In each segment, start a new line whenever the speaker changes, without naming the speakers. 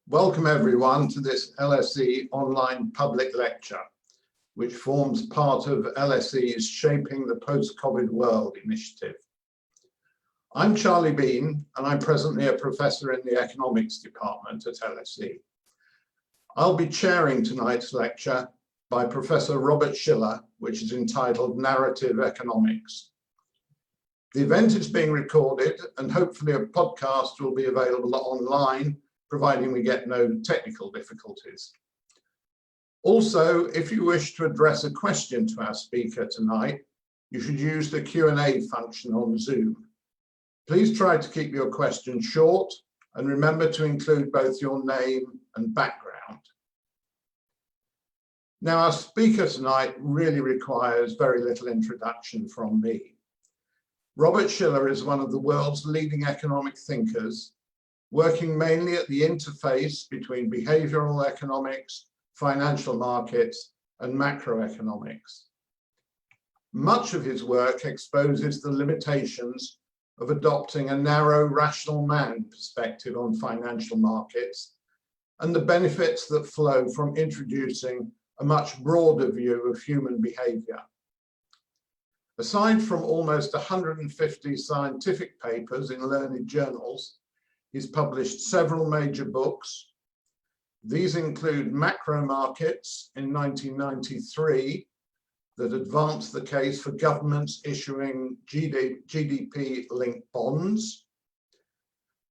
Welcome everyone to this LSE online public lecture, which forms part of LSE's Shaping the Post-COVID World initiative. I'm Charlie Bean, and I'm presently a professor in the economics department at LSE. I'll be chairing tonight's lecture by Professor Robert Shiller, which is entitled Narrative Economics. The event is being recorded, and hopefully a podcast will be available online, providing we get no technical difficulties. Also, if you wish to address a question to our speaker tonight, you should use the Q&A function on Zoom. Please try to keep your question short and remember to include both your name and background. Now, our speaker tonight really requires very little introduction from me. Robert Shiller is one of the world's leading economic thinkers, working mainly at the interface between behavioral economics, financial markets, and macroeconomics. Much of his work exposes the limitations of adopting a narrow rational man perspective on financial markets and the benefits that flow from introducing a much broader view of human behavior. Aside from almost 150 scientific papers in learned journals, he's published several major books. These include Macro Markets in 1993 that advanced the case for governments issuing GDP-linked bonds.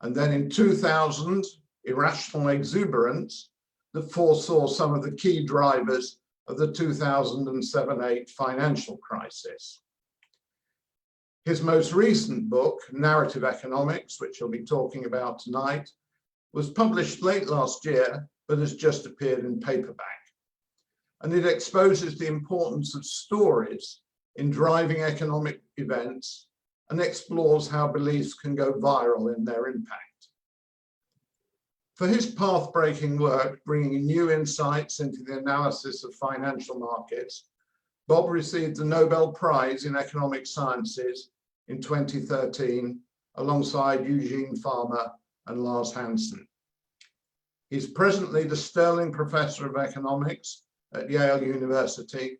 And then in 2000, Irrational Exuberance that foresaw some of the key drivers of the 2007-08 financial crisis. His most recent book, Narrative Economics, which he'll be talking about tonight, was published late last year, but has just appeared in paperback. And it exposes the importance of stories in driving economic events and explores how beliefs can go viral in their impact. For his path-breaking work, bringing new insights into the analysis of financial markets, Bob received the Nobel Prize in Economic Sciences in 2013, alongside Eugene Farmer and Lars Hansen. He's presently the Sterling Professor of Economics at Yale University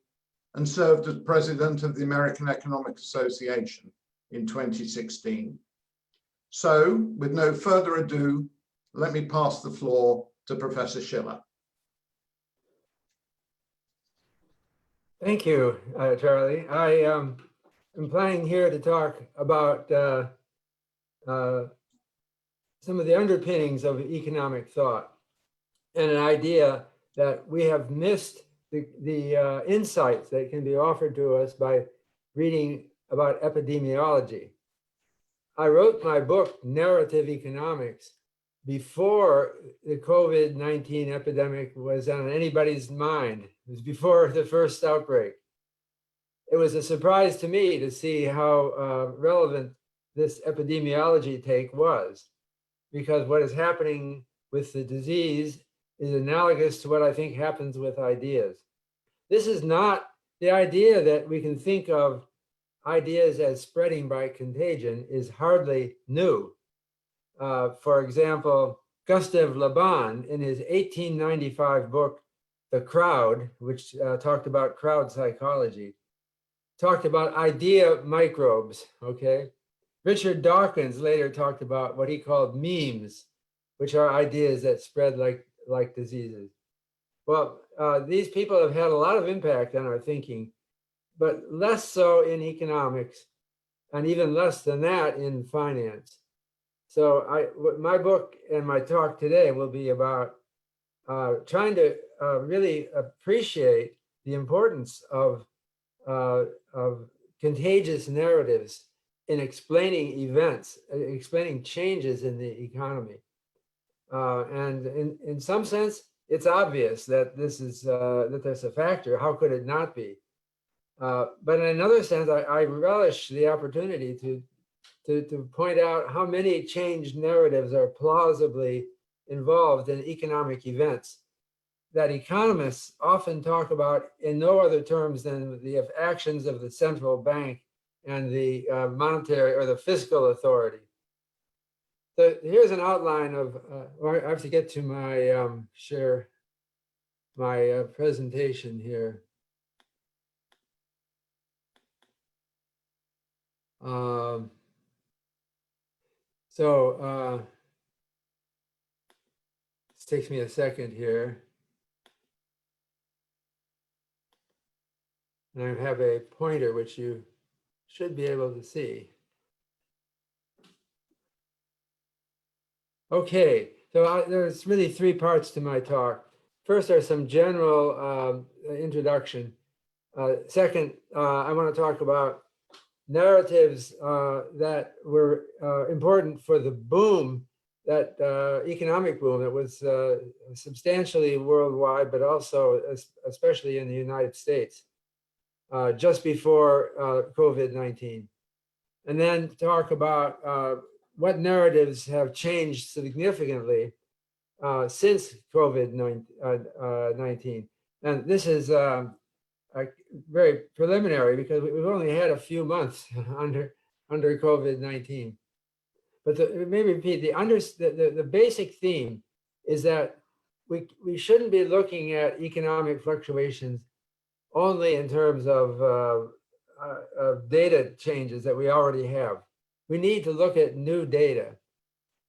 and served as President of the American Economic Association in 2016. So, with no further ado, let me pass the floor to Professor Shiller.
Thank you, Charlie. I'm planning here to talk about some of the underpinnings of economic thought and an idea that we have missed the insights that can be offered to us by reading about epidemiology. I wrote my book, Narrative Economics, before the COVID-19 epidemic was on anybody's mind. It was before the first outbreak. It was a surprise to me to see how relevant this epidemiology take was, because what is happening with the disease is analogous to what I think happens with ideas. This is not the idea that we can think of ideas as spreading by contagion is hardly new. For example, Gustave Le Bon, in his 1895 book, The Crowd, which talked about crowd psychology, talked about idea microbes, okay? Richard Dawkins later talked about what he called memes, which are ideas that spread like diseases. Well, these people have had a lot of impact on our thinking, but less so in economics, and even less than that in finance. So my book and my talk today will be about trying to really appreciate the importance of contagious narratives in explaining events, explaining changes in the economy. And in some sense, it's obvious that this is that there's a factor. How could it not be? But in another sense, I relish the opportunity to point out how many changed narratives are plausibly involved in economic events that economists often talk about in no other terms than the actions of the central bank and the monetary or the fiscal authority. So here's an outline of, I have to get to my share my presentation here. This takes me a second here. And I have a pointer which you should be able to see. Okay, so there's really three parts to my talk. First are some general introduction. Second, I want to talk about narratives that were important for the boom, that economic boom that was substantially worldwide, but also especially in the United States, just before COVID-19. And then talk about what narratives have changed significantly since COVID-19. And this is very preliminary because we've only had a few months under COVID-19. But maybe repeat, the basic theme is that we shouldn't be looking at economic fluctuations only in terms of data changes that we already have. We need to look at new data.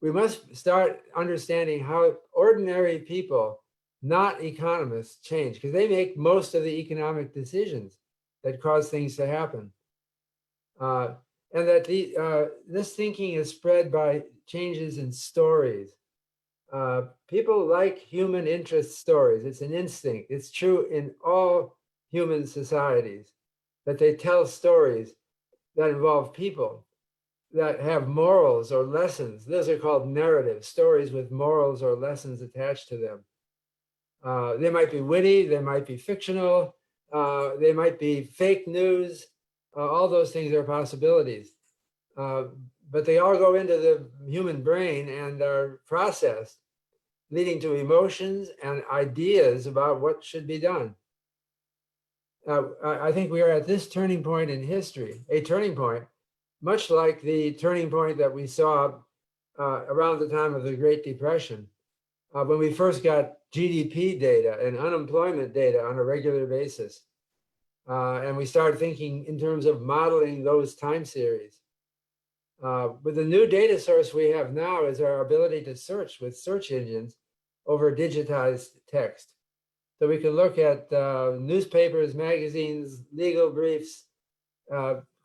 We must start understanding how ordinary people, not economists, change, because they make most of the economic decisions that cause things to happen. And that this thinking is spread by changes in stories. People like human interest stories. It's an instinct. It's true in all human societies that they tell stories that involve people, that have morals or lessons. Those are called narratives, stories with morals or lessons attached to them. They might be witty, they might be fictional, they might be fake news. All those things are possibilities. But they all go into the human brain and are processed, leading to emotions and ideas about what should be done. I think we are at this turning point in history, a turning point, much like the turning point that we saw around the time of the Great Depression, when we first got GDP data and unemployment data on a regular basis. And we started thinking in terms of modeling those time series. But the new data source we have now is our ability to search with search engines over digitized text. So we can look at newspapers, magazines, legal briefs,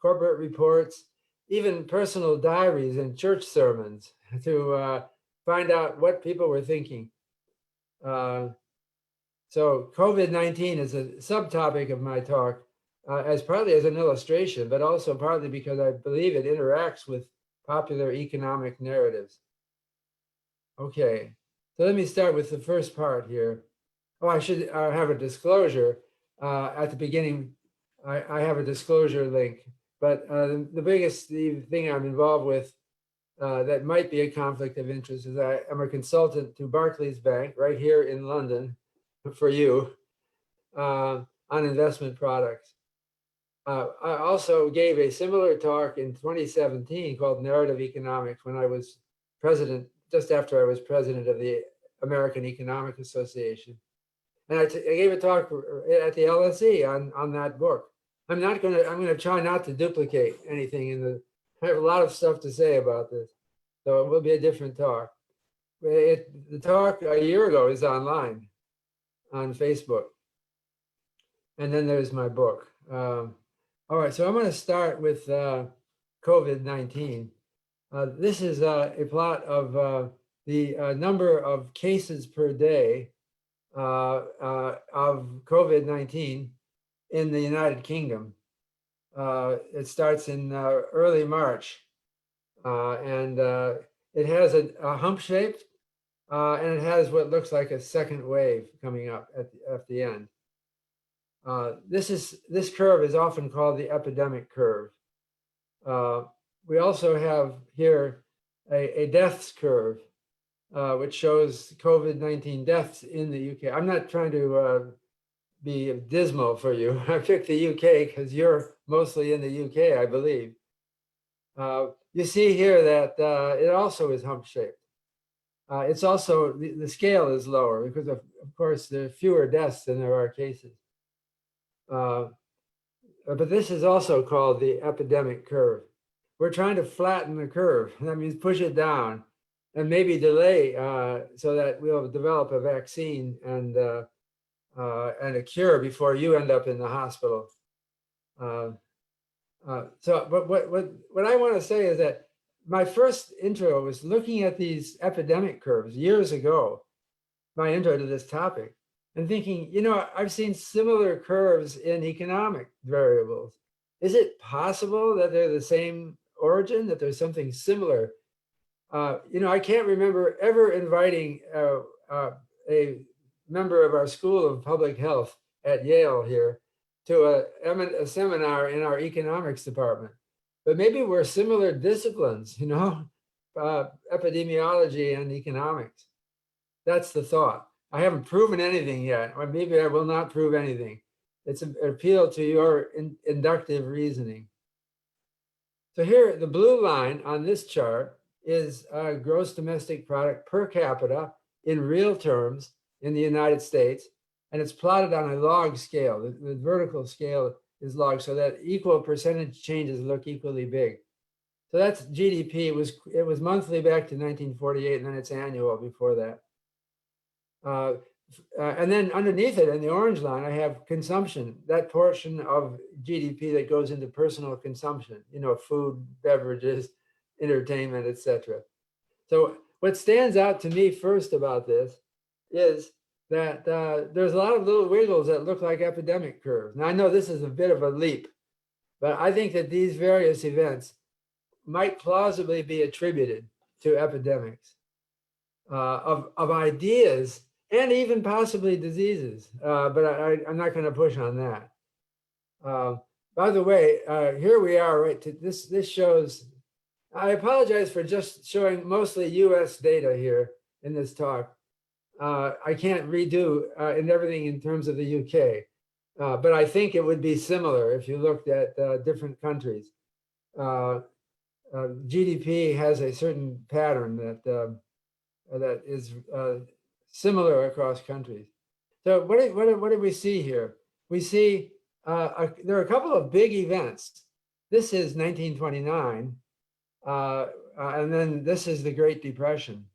corporate reports, even personal diaries and church sermons to find out what people were thinking. So COVID-19 is a subtopic of my talk, as partly as an illustration, but also partly because I believe it interacts with popular economic narratives. Okay, so let me start with the first part here. Oh, I should have a disclosure at the beginning. I have a disclosure link, but the biggest thing I'm involved with that might be a conflict of interest is I am a consultant to Barclays Bank right here in London for you on investment products. I also gave a similar talk in 2017 called Narrative Economics when I was president, just after I was president of the American Economic Association. And I gave a talk at the LSE on that book. I'm going to try not to duplicate anything I have a lot of stuff to say about this, so it will be a different talk. The talk a year ago is online on Facebook. And then there's my book. All right, so I'm going to start with COVID-19. This is a plot of the number of cases per day of COVID-19 in the United Kingdom. It starts in early March, and it has a hump shape, and it has what looks like a second wave coming up at the end. This curve is often called the epidemic curve. We also have here a deaths curve, which shows COVID-19 deaths in the UK. I'm not trying to be dismal for you. I picked the UK because you're mostly in the UK, I believe. you see here that it also is hump-shaped. It's also, the scale is lower because of course, there are fewer deaths than there are cases. But this is also called the epidemic curve. We're trying to flatten the curve. That means push it down and maybe delay so that we'll develop a vaccine and a cure before you end up in the hospital. But what I want to say is that my first intro was looking at these epidemic curves years ago, my intro to this topic, and thinking, you know, I've seen similar curves in economic variables. Is it possible that they're the same origin, that there's something similar? You know, I can't remember ever inviting a member of our School of Public Health at Yale here to a seminar in our economics department. But maybe we're similar disciplines, you know, epidemiology and economics. That's the thought. I haven't proven anything yet, or maybe I will not prove anything. It's an appeal to your inductive reasoning. So here, the blue line on this chart is gross domestic product per capita in real terms in the United States, and it's plotted on a log scale. The vertical scale is log, so that equal percentage changes look equally big. So that's GDP. It was monthly back to 1948, and then it's annual before that. And then underneath it, in the orange line, I have consumption, that portion of GDP that goes into personal consumption, you know, food, beverages, entertainment, etc. So what stands out to me first about this is that there's a lot of little wiggles that look like epidemic curves. Now, I know this is a bit of a leap, but I think that these various events might plausibly be attributed to epidemics of ideas and even possibly diseases, but I'm not going to push on that. By the way, here we are, right? This shows, I apologize for just showing mostly US data here in this talk. I can't redo in everything in terms of the UK, but I think it would be similar if you looked at different countries. GDP has a certain pattern that is similar across countries. So what do we see here? We see there are a couple of big events. This is 1929, and then this is the Great Depression.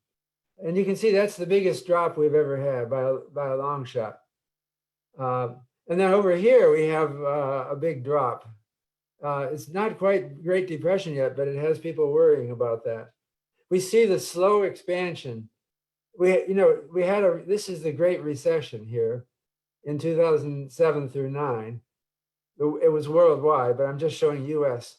And you can see that's the biggest drop we've ever had by a long shot. And then over here, we have a big drop. It's not quite Great Depression yet, but it has people worrying about that. We see the slow expansion. This is the Great Recession here in 2007 through 9. It was worldwide, but I'm just showing US.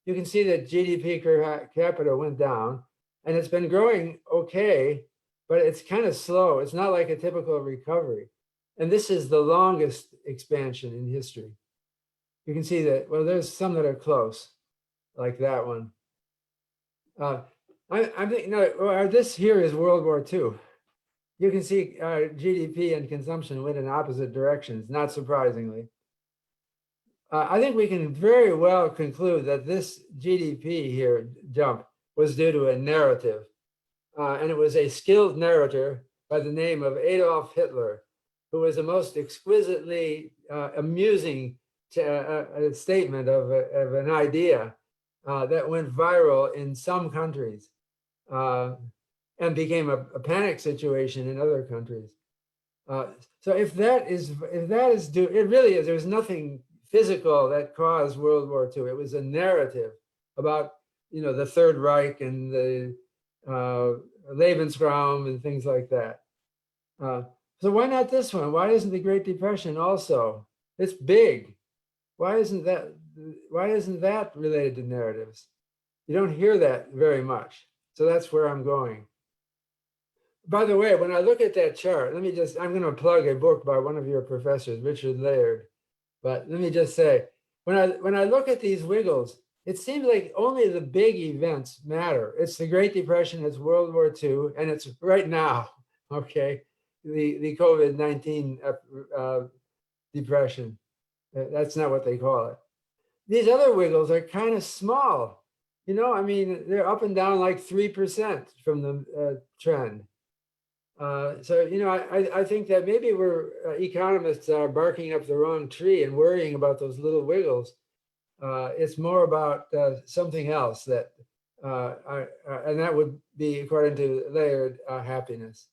You can see that GDP per capita went down, and it's been growing okay, but it's kind of slow. It's not like a typical recovery. And this is the longest expansion in history. You can see that, well, there's some that are close, like that one. I'm thinking, no, this here is World War II. You can see GDP and consumption went in opposite directions, not surprisingly. I think we can very well conclude that this GDP here jump was due to a narrative. And it was a skilled narrator by the name of Adolf Hitler, who was a most exquisitely amusing a statement of an idea that went viral in some countries and became a panic situation in other countries. So if that is due, it really is. There's nothing physical that caused World War II. It was a narrative about, you know, the Third Reich and the Lebensraum and things like that. So why not this one? Why isn't the Great Depression also? It's big. Why isn't that related to narratives? You don't hear that very much. So that's where I'm going. By the way, when I look at that chart, I'm going to plug a book by one of your professors, Richard Laird. But let me just say, when I look at these wiggles, it seems like only the big events matter. It's the Great Depression, it's World War II, and it's right now, okay, the COVID-19 depression. That's not what they call it. These other wiggles are kind of small. I mean, they're up and down like 3% from the trend. So, I think that maybe we're economists are barking up the wrong tree and worrying about those little wiggles. It's more about something else that, and that would be according to Laird, happiness.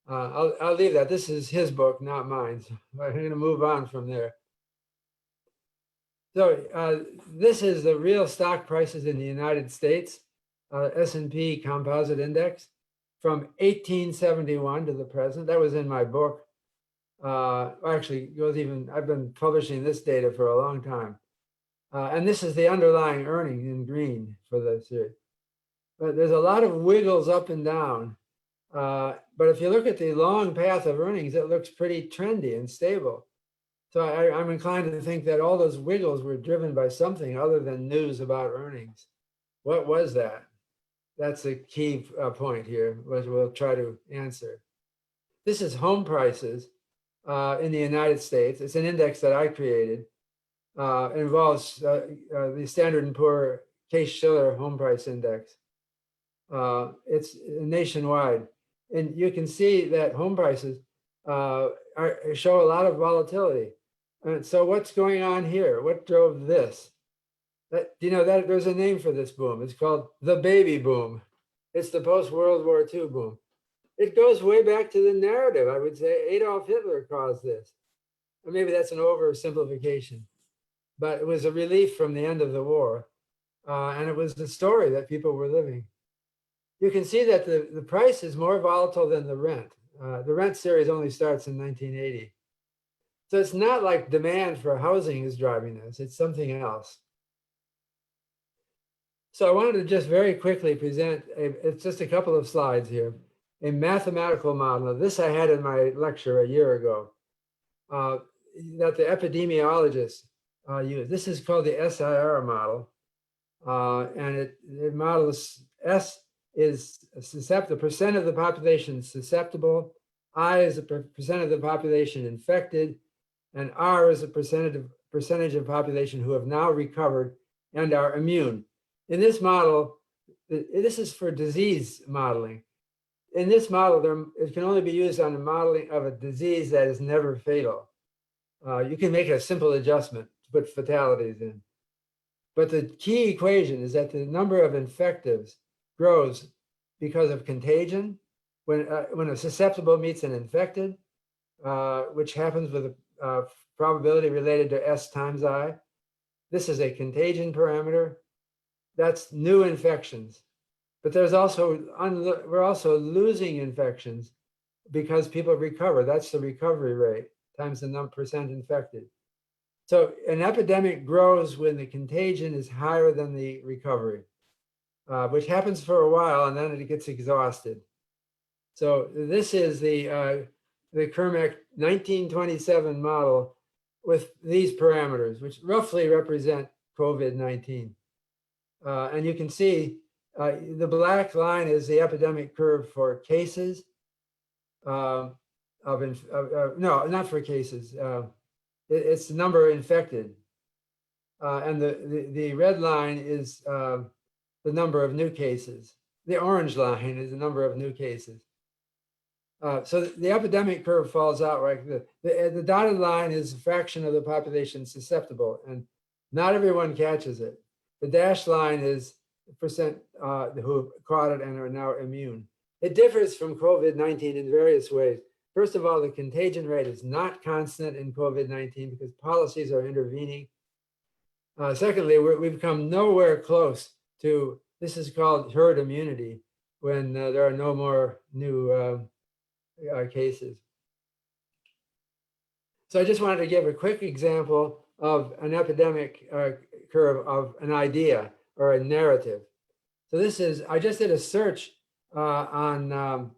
I'll leave that. This is his book, not mine. So I'm going to move on from there. So this is the real stock prices in the United States, S&P Composite Index, from 1871 to the present. That was in my book. Actually, it goes even. I've been publishing this data for a long time. And this is the underlying earnings in green for the series. But there's a lot of wiggles up and down. But if you look at the long path of earnings, it looks pretty trendy and stable. So I'm inclined to think that all those wiggles were driven by something other than news about earnings. What was that? That's the key point here, which we'll try to answer. This is home prices in the United States. It's an index that I created. It involves the Standard & Poor Case-Shiller Home Price Index. It's nationwide. And you can see that home prices show a lot of volatility. And so what's going on here? What drove this? That there's a name for this boom. It's called the baby boom. It's the post-World War II boom. It goes way back to the narrative. I would say Adolf Hitler caused this. Or maybe that's an oversimplification. But it was a relief from the end of the war. And it was the story that people were living. You can see that the price is more volatile than the rent. The rent series only starts in 1980. So it's not like demand for housing is driving this, it's something else. So I wanted to just very quickly present, it's just a couple of slides here, a mathematical model. This I had in my lecture a year ago, that the epidemiologists use. This is called the SIR model. And it models S is the percent of the population susceptible, I is the percent of the population infected, and R is the percentage of population who have now recovered and are immune. In this model, this is for disease modeling. In this model, it can only be used on the modeling of a disease that is never fatal. You can make a simple adjustment to put fatalities in. But the key equation is that the number of infectives grows because of contagion. When a susceptible meets an infected, which happens with a probability related to S times I. This is a contagion parameter. That's new infections. But there's also, we're also losing infections because people recover. That's the recovery rate times the percent infected. So an epidemic grows when the contagion is higher than the recovery, which happens for a while and then it gets exhausted. So this is the Kermack 1927 model with these parameters, which roughly represent COVID-19. And you can see the black line is the epidemic curve for cases no, not for cases. It's the number infected. And the red line is the number of new cases. The orange line is the number of new cases. So the epidemic curve falls out right. The dotted line is a fraction of the population susceptible, and not everyone catches it. The dashed line is the percent who caught it and are now immune. It differs from COVID-19 in various ways. First of all, the contagion rate is not constant in COVID-19 because policies are intervening. Secondly, we've come nowhere close to, this is called herd immunity, when there are no more new cases. So I just wanted to give a quick example of an epidemic curve of an idea or a narrative. So this is, I just did a search on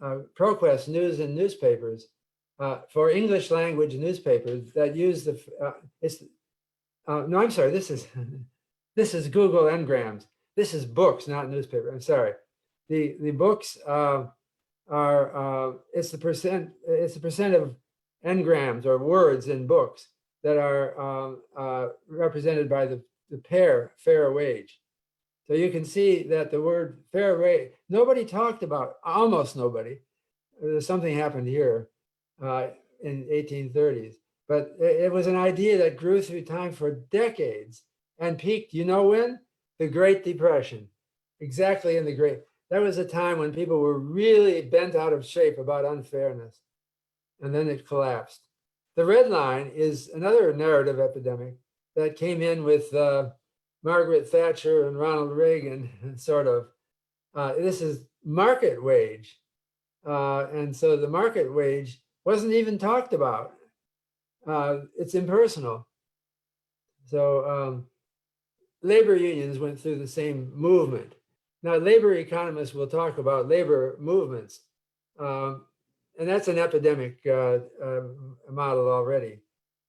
ProQuest news and newspapers for English language newspapers that use the, no, I'm sorry, this is Google Ngrams. This is books, not newspaper, I'm sorry. The books it's the percent of Ngrams or words in books that are represented by the fair wage. So you can see that the word fair wage, nobody talked about, almost nobody. There's something happened here in 1830s, but it was an idea that grew through time for decades and peaked, you know when? The Great Depression. Exactly in the that was a time when people were really bent out of shape about unfairness. And then it collapsed. The red line is another narrative epidemic that came in with Margaret Thatcher and Ronald Reagan, sort of. This is market wage. And so the market wage wasn't even talked about. It's impersonal. So labor unions went through the same movement. Now, labor economists will talk about labor movements. And that's an epidemic model already.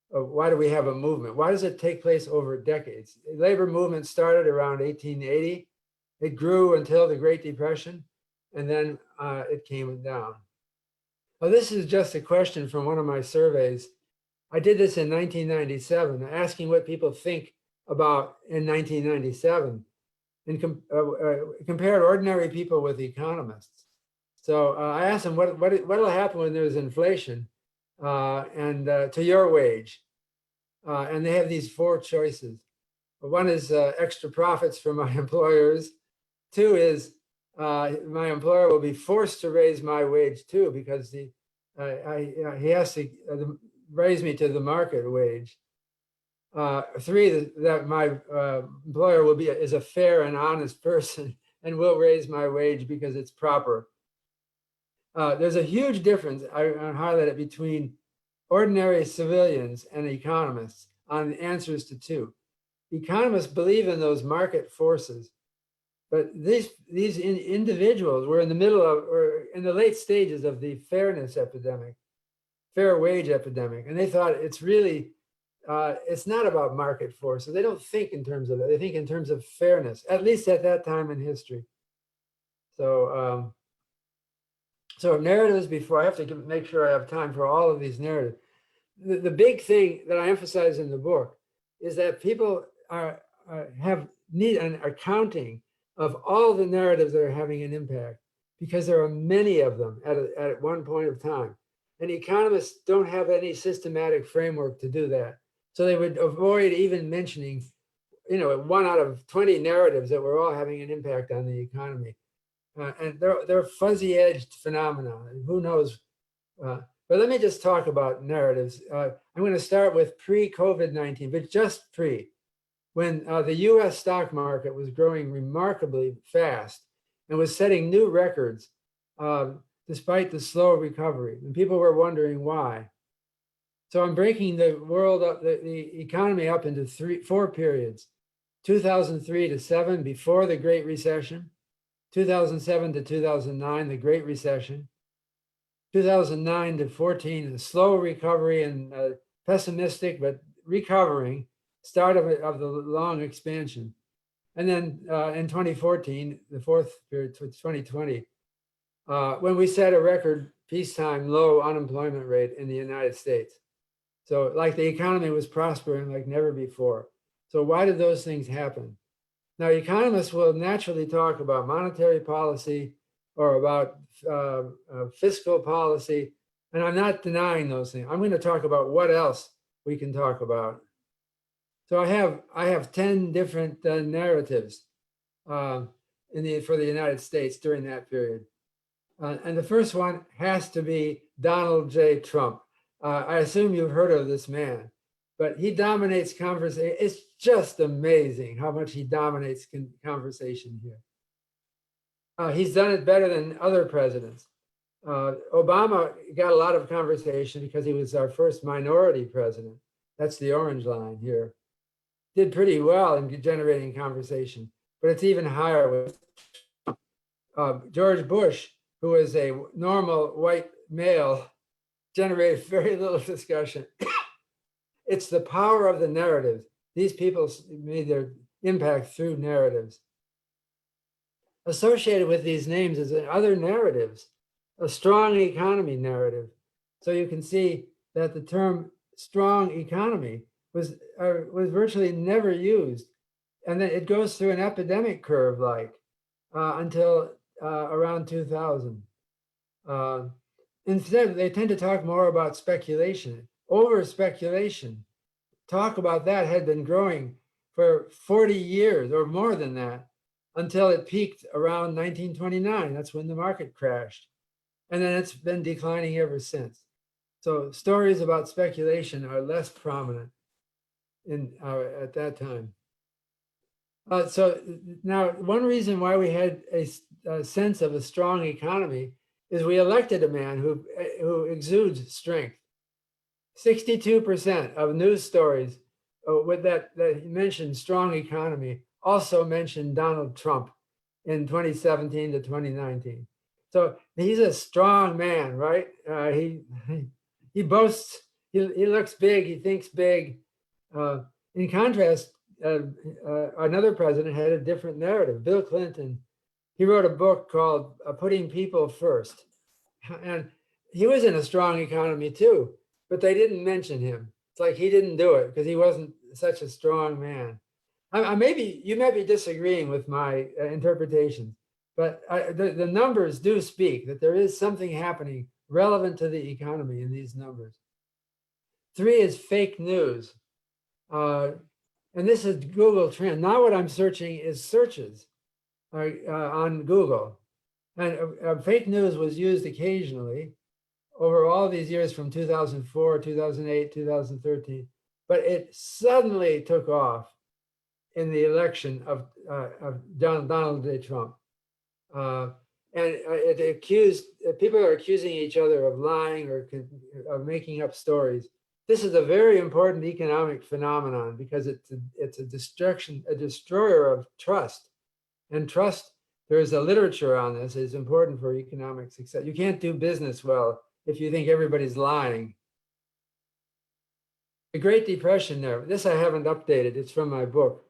Why do we have a movement? Why does it take place over decades? Labor movement started around 1880. It grew until the Great Depression, and then it came down. Well, this is just a question from one of my surveys. I did this in 1997, asking what people think about in 1997, and compared ordinary people with economists. So I asked them, what'll happen when there's inflation and to your wage? And they have these four choices. One is extra profits for my employers. Two is my employer will be forced to raise my wage too, because he has to raise me to the market wage. Three, that my employer is a fair and honest person and will raise my wage because it's proper. There's a huge difference, I highlight it, between ordinary civilians and economists on the answers to two. Economists believe in those market forces, but these individuals were in the middle of, or in the late stages of the fairness epidemic, fair wage epidemic, and they thought it's really, it's not about market forces. They don't think in terms of it. They think in terms of fairness, at least at that time in history. So, so narratives before, I have to make sure I have time for all of these narratives. The big thing that I emphasize in the book is that people need an accounting of all the narratives that are having an impact, because there are many of them at one point of time. And economists don't have any systematic framework to do that. So they would avoid even mentioning, 1 out of 20 narratives that were all having an impact on the economy. And they're fuzzy-edged phenomena. Who knows? But let me just talk about narratives. I'm going to start with pre-COVID-19, but just pre, when the US stock market was growing remarkably fast and was setting new records despite the slow recovery. And people were wondering why. So I'm breaking the world up, the economy up into 4 periods: 2003 to 7, before the Great Recession; 2007 to 2009, the Great Recession; 2009 to 14, the slow recovery and pessimistic but recovering start of the long expansion. And then in 2014, the 4th period, 2020, when we set a record peacetime low unemployment rate in the United States. So like the economy was prospering like never before. So why did those things happen? Now, economists will naturally talk about monetary policy or about fiscal policy, and I'm not denying those things. I'm going to talk about what else we can talk about. So I have 10 different narratives for the United States during that period. And the first one has to be Donald J. Trump. I assume you've heard of this man, but he dominates conversation. It's just amazing how much he dominates conversation here. He's done it better than other presidents. Obama got a lot of conversation because he was our first minority president. That's the orange line here. Did pretty well in generating conversation, but it's even higher with George Bush, who is a normal white male, generated very little discussion. It's the power of the narrative. These people made their impact through narratives. Associated with these names is other narratives, a strong economy narrative. So you can see that the term strong economy was virtually never used and then it goes through an epidemic curve until around 2000. Instead, they tend to talk more about speculation, over speculation. Talk about that had been growing for 40 years or more than that until it peaked around 1929. That's when the market crashed. And then it's been declining ever since. So stories about speculation are less prominent at that time. So now, one reason why we had a sense of a strong economy is we elected a man who exudes strength. 62% of news stories with that mentioned strong economy also mentioned Donald Trump in 2017 to 2019. So he's a strong man, right? He boasts. He looks big. He thinks big. In contrast, another president had a different narrative. Bill Clinton, he wrote a book called Putting People First. And he was in a strong economy too, but they didn't mention him. It's like he didn't do it because he wasn't such a strong man. You may be disagreeing with my interpretation, but the numbers do speak that there is something happening relevant to the economy in these numbers. 3 is fake news. And this is Google Trend. Now what I'm searching is searches on Google. And fake news was used occasionally over all these years from 2004, 2008, 2013. But it suddenly took off in the election of Donald J. Trump. And people are accusing each other of lying or of making up stories. This is a very important economic phenomenon because it's a destroyer of trust. And trust, there is a literature on this, is important for economic success. You can't do business well if you think everybody's lying. The Great Depression there, this I haven't updated, it's from my book.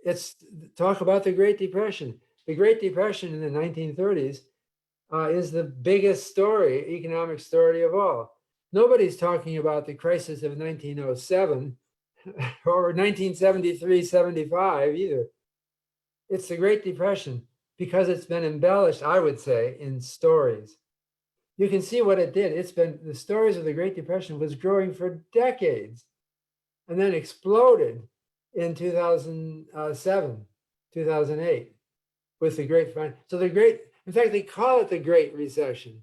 It's talk about the Great Depression. The Great Depression in the 1930s is the biggest story, economic story of all. Nobody's talking about the crisis of 1907 or 1973-75 either. It's the Great Depression because it's been embellished, I would say, in stories. You can see what it did. The stories of the Great Depression was growing for decades and then exploded in 2007, 2008 with the Great Financial. So in fact, they call it the Great Recession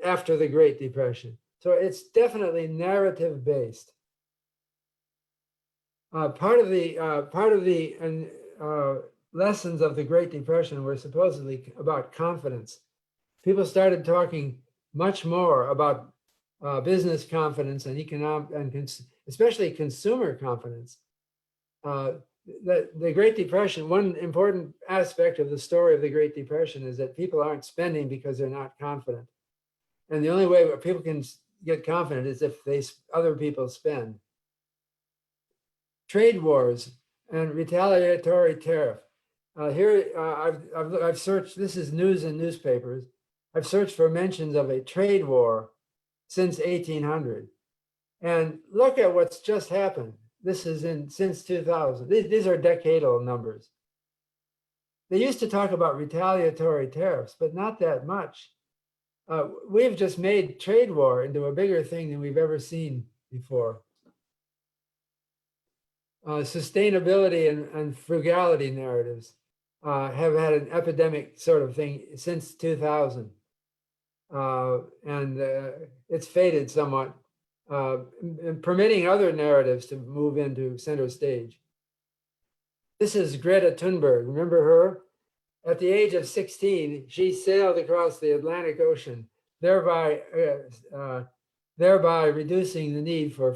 after the Great Depression. So it's definitely narrative based. Part of the lessons of the Great Depression were supposedly about confidence. People started talking much more about business confidence and economic and especially consumer confidence. The Great Depression, one important aspect of the story of the Great Depression is that people aren't spending because they're not confident. And the only way people can get confident is if other people spend. Trade wars and retaliatory tariff. Here, I've searched, this is news and newspapers. I've searched for mentions of a trade war since 1800. And look at what's just happened. This is since 2000. These are decadal numbers. They used to talk about retaliatory tariffs, but not that much. We've just made trade war into a bigger thing than we've ever seen before. Sustainability and frugality narratives have had an epidemic sort of thing since 2000. And it's faded somewhat, permitting other narratives to move into center stage. This is Greta Thunberg. Remember her? At the age of 16, she sailed across the Atlantic Ocean, thereby reducing the need for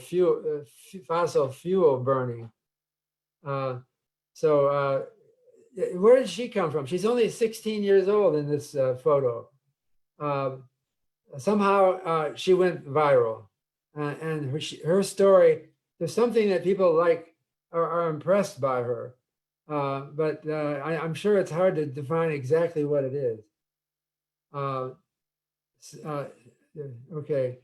fossil fuel burning. Where did she come from? She's only 16 years old in this photo. Somehow she went viral. And her story, there's something that people like are impressed by her. But I'm sure it's hard to define exactly what it is. Okay.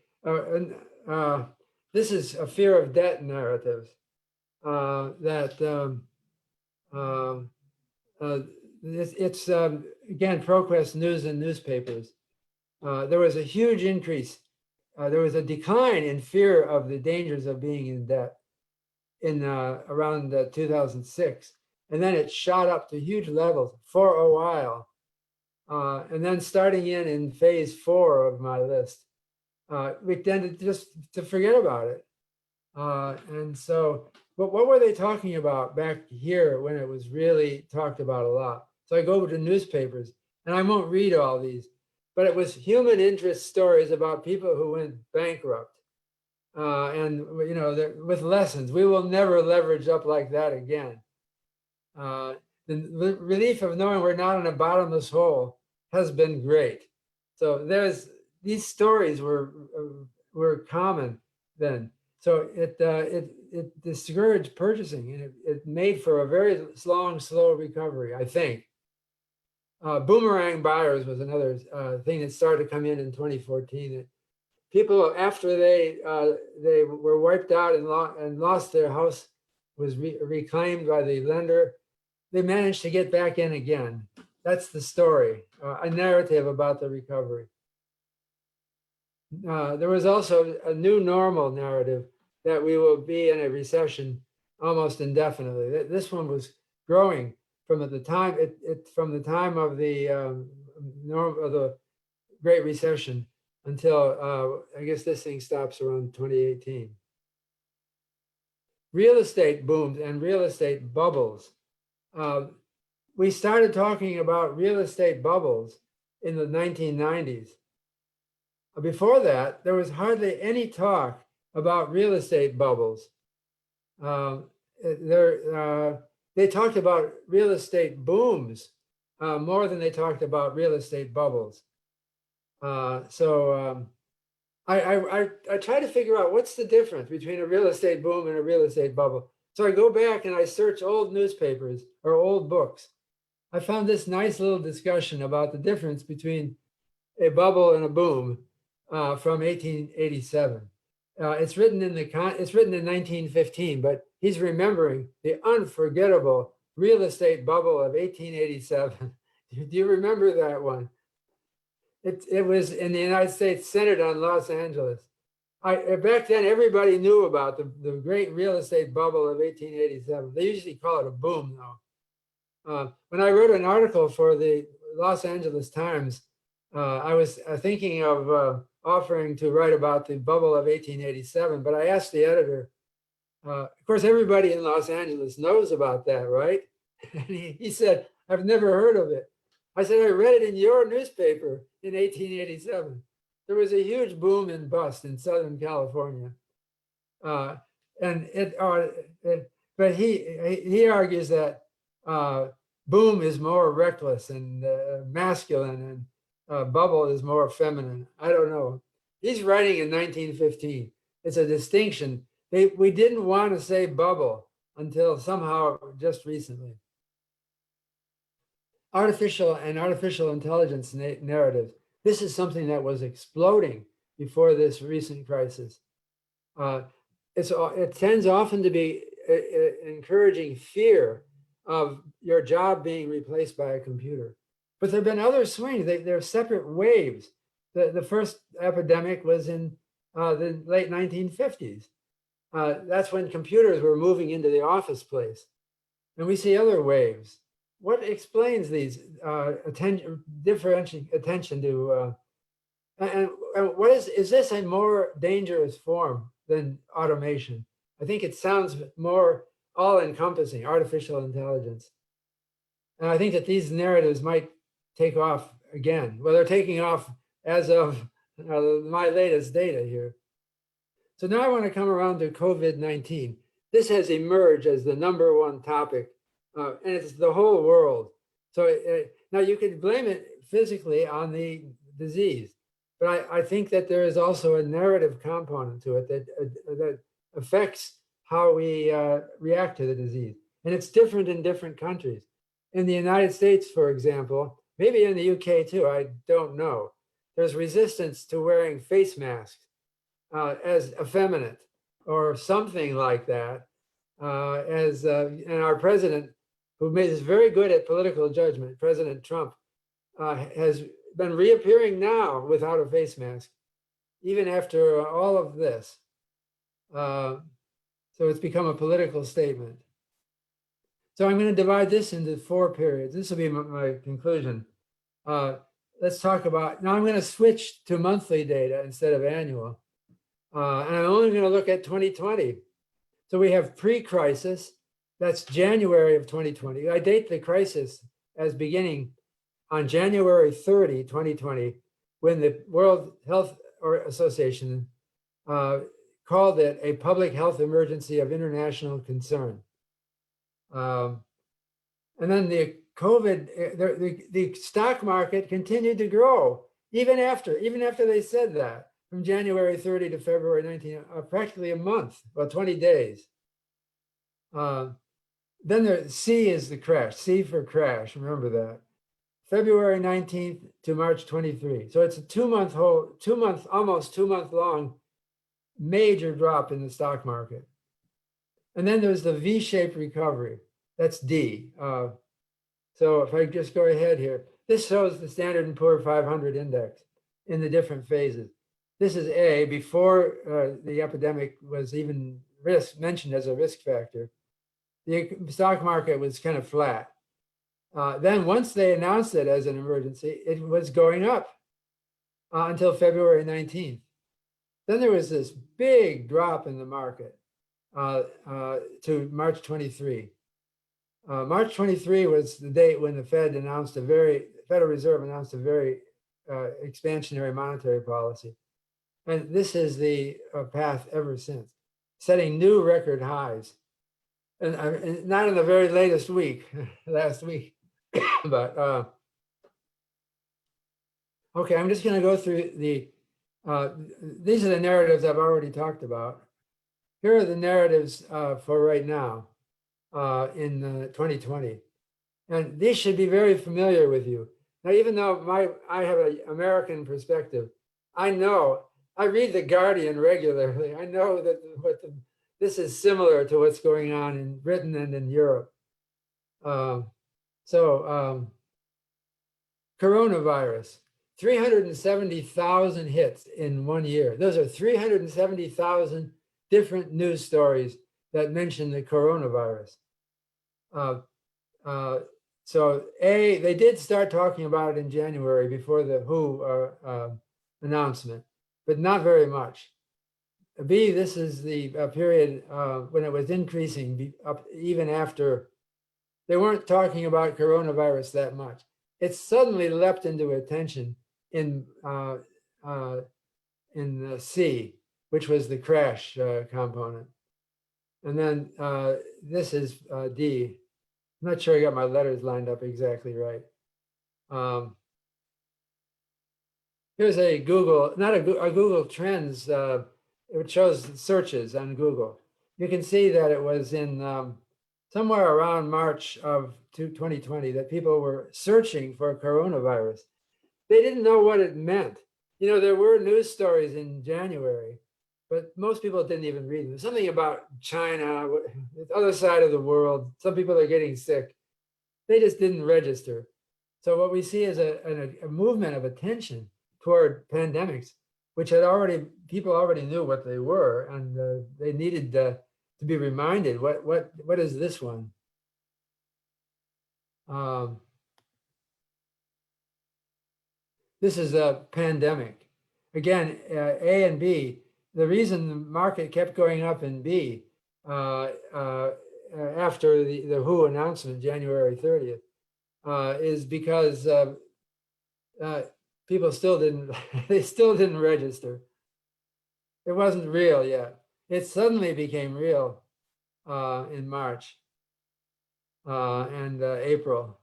this is a fear of debt narrative that it's again, ProQuest News and newspapers. There was a huge increase. There was a decline in fear of the dangers of being in debt in around 2006. And then it shot up to huge levels for a while. And then starting in phase 4 of my list, we tended just to forget about it. And so, but what were they talking about back here when it was really talked about a lot? So I go over to newspapers, and I won't read all these, but it was human interest stories about people who went bankrupt. And, you know, with lessons, we will never leverage up like that again. The relief of knowing we're not in a bottomless hole has been great. So these stories were common then. So it discouraged purchasing, and it made for a very long, slow recovery, I think. Boomerang buyers was another thing that started to come in 2014. People, after they were wiped out and lost their house, was reclaimed by the lender, they managed to get back in again. That's the story, a narrative about the recovery. There was also a new normal narrative that we will be in a recession almost indefinitely. This one was growing from the time of the Great Recession until I guess this thing stops around 2018. Real estate boomed and real estate bubbles. We started talking about real estate bubbles in the 1990s. Before that, there was hardly any talk about real estate bubbles. They talked about real estate booms more than they talked about real estate bubbles. I try to figure out what's the difference between a real estate boom and a real estate bubble. So I go back and I search old newspapers or old books. I found this nice little discussion about the difference between a bubble and a boom from 1887. It's written in 1915, but he's remembering the unforgettable real estate bubble of 1887. Do you remember that one? It was in the United States, centered on Los Angeles. Back then, everybody knew about the great real estate bubble of 1887. They usually call it a boom, though. When I wrote an article for the Los Angeles Times, I was thinking of offering to write about the bubble of 1887, but I asked the editor, of course, everybody in Los Angeles knows about that, right? And he said, I've never heard of it. I said, I read it in your newspaper in 1887. There was a huge boom and bust in Southern California. But he argues that boom is more reckless and masculine, and bubble is more feminine. I don't know. He's writing in 1915. It's a distinction. We didn't want to say bubble until somehow just recently. Artificial intelligence narratives. This is something that was exploding before this recent crisis. It tends often to be encouraging fear of your job being replaced by a computer. But there have been other swings. They're separate waves. The first epidemic was in the late 1950s. That's when computers were moving into the office place. And we see other waves. What explains these differentiating attention to, and what is this a more dangerous form than automation? I think it sounds more all-encompassing, artificial intelligence. And I think that these narratives might take off again. Well, they're taking off as of my latest data here. So now I want to come around to COVID-19. This has emerged as the #1 topic, and it's the whole world. So now you could blame it physically on the disease, but I think that there is also a narrative component to it that affects how we react to the disease. And it's different in different countries. In the United States, for example, maybe in the UK too, I don't know, there's resistance to wearing face masks as effeminate. or something like that. And our president, who is very good at political judgment, President Trump, has been reappearing now without a face mask, even after all of this. So it's become a political statement. So I'm going to divide this into 4 periods. This will be my conclusion. Let's talk about, now I'm going to switch to monthly data instead of annual. And I'm only going to look at 2020. So we have pre-crisis, that's January of 2020. I date the crisis as beginning on January 30, 2020, when the World Health Association called it a public health emergency of international concern. And then the COVID, the stock market continued to grow even after they said that, from January 30 to February 19, practically a month, well, 20 days. Then the C is the crash, C for crash, remember that. February 19th to March 23. So it's a almost 2 month long major drop in the stock market. And then there's the V-shaped recovery. That's D. So if I just go ahead here, this shows the Standard & Poor's 500 index in the different phases. This is A, before the epidemic was even mentioned as a risk factor. The stock market was kind of flat. Then once they announced it as an emergency, it was going up until February 19th. Then there was this big drop in the market to March 23. March 23 was the date when the Federal Reserve announced a very expansionary monetary policy. And this is the path ever since, setting new record highs. And not in the very latest week, last week, but okay, I'm just going to go through these are the narratives I've already talked about. Here are the narratives for right now in 2020. And these should be very familiar with you. Now, even though I have an American perspective, I read The Guardian regularly. I know that this is similar to what's going on in Britain and in Europe. Coronavirus, 370,000 hits in 1 year. Those are 370,000 different news stories that mention the coronavirus. So A, they did start talking about it in January before the WHO announcement, but not very much. B, this is the period when it was increasing even after they weren't talking about coronavirus that much. It suddenly leapt into attention in C, which was the crash component. And then this is D. I'm not sure I got my letters lined up exactly right. Here's a Google, not a Google Trends. It shows searches on Google. You can see that it was in somewhere around March of 2020 that people were searching for coronavirus. They didn't know what it meant. You know, there were news stories in January, but most people didn't even read them. Something about China, the other side of the world, some people are getting sick. They just didn't register. So what we see is a movement of attention toward pandemics, which people already knew what they were, and they needed to be reminded, what is this one? This is a pandemic. Again, A and B, the reason the market kept going up in B after the WHO announcement, January 30th, is because people still didn't register. It wasn't real yet. It suddenly became real in March and April.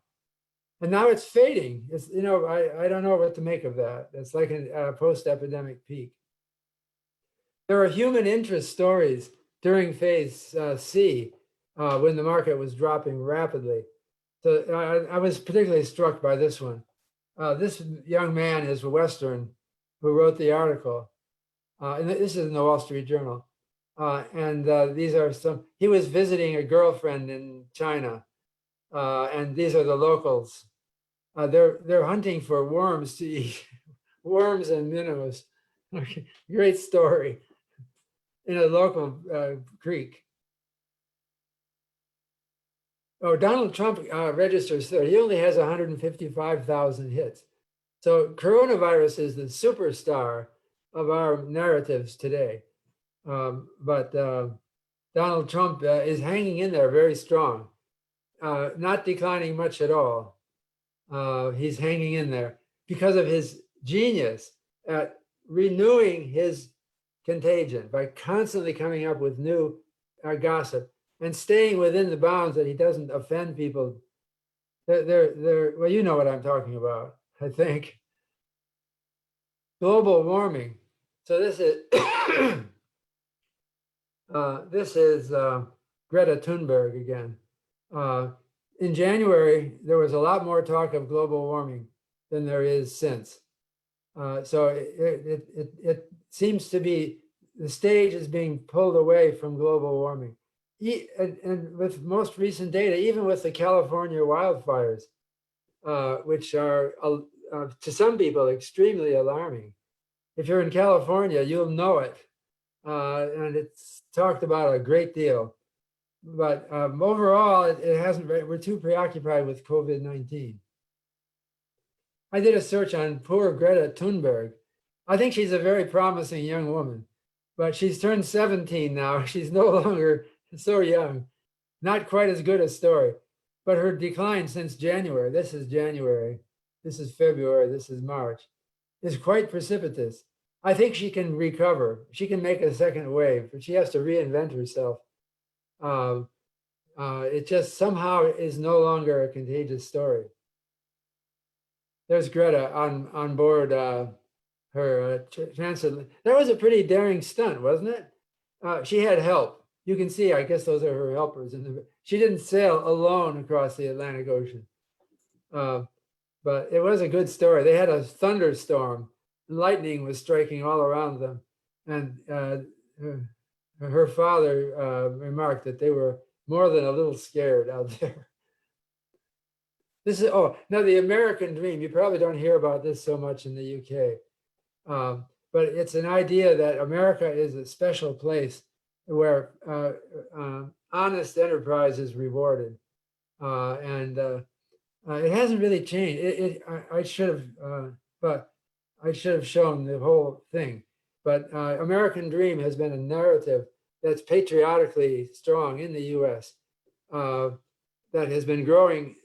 And now it's fading. It's, I don't know what to make of that. It's like a post-epidemic peak. There are human interest stories during phase C when the market was dropping rapidly. So I was particularly struck by this one. This young man is a Western who wrote the article. And this is in the Wall Street Journal. These are some, he was visiting a girlfriend in China, and these are the locals. They're hunting for worms to eat, worms and minnows. Great story in a local creek. Oh, Donald Trump registers there. He only has 155,000 hits. So coronavirus is the superstar of our narratives today. But Donald Trump is hanging in there very strong, not declining much at all. He's hanging in there because of his genius at renewing his contagion by constantly coming up with new gossip and staying within the bounds that he doesn't offend people. Well, you know what I'm talking about, I think. Global warming. So this is Greta Thunberg again. In January, there was a lot more talk of global warming than there is since. So it seems to be the stage is being pulled away from global warming. And with most recent data, even with the California wildfires, which are to some people extremely alarming. If you're in California, you'll know it. And it's talked about a great deal. But overall, it hasn't, we're too preoccupied with COVID-19. I did a search on poor Greta Thunberg. I think she's a very promising young woman, but she's turned 17 now. She's no longer so young, not quite as good a story, but her decline since January, this is January, this is February, this is March, is quite precipitous. I think she can recover. She can make a second wave, but she has to reinvent herself. It just somehow is no longer a contagious story. There's Greta on board her transit. That was a pretty daring stunt, wasn't it? She had help. You can see, I guess those are her helpers. She didn't sail alone across the Atlantic Ocean. But it was a good story. They had a thunderstorm. Lightning was striking all around them. And her father remarked that they were more than a little scared out there. This is, oh, now the American dream. You probably don't hear about this so much in the UK. But it's an idea that America is a special place where honest enterprise is rewarded. It hasn't really changed. I should have, but I should have shown the whole thing. But American dream has been a narrative that's patriotically strong in the US that has been growing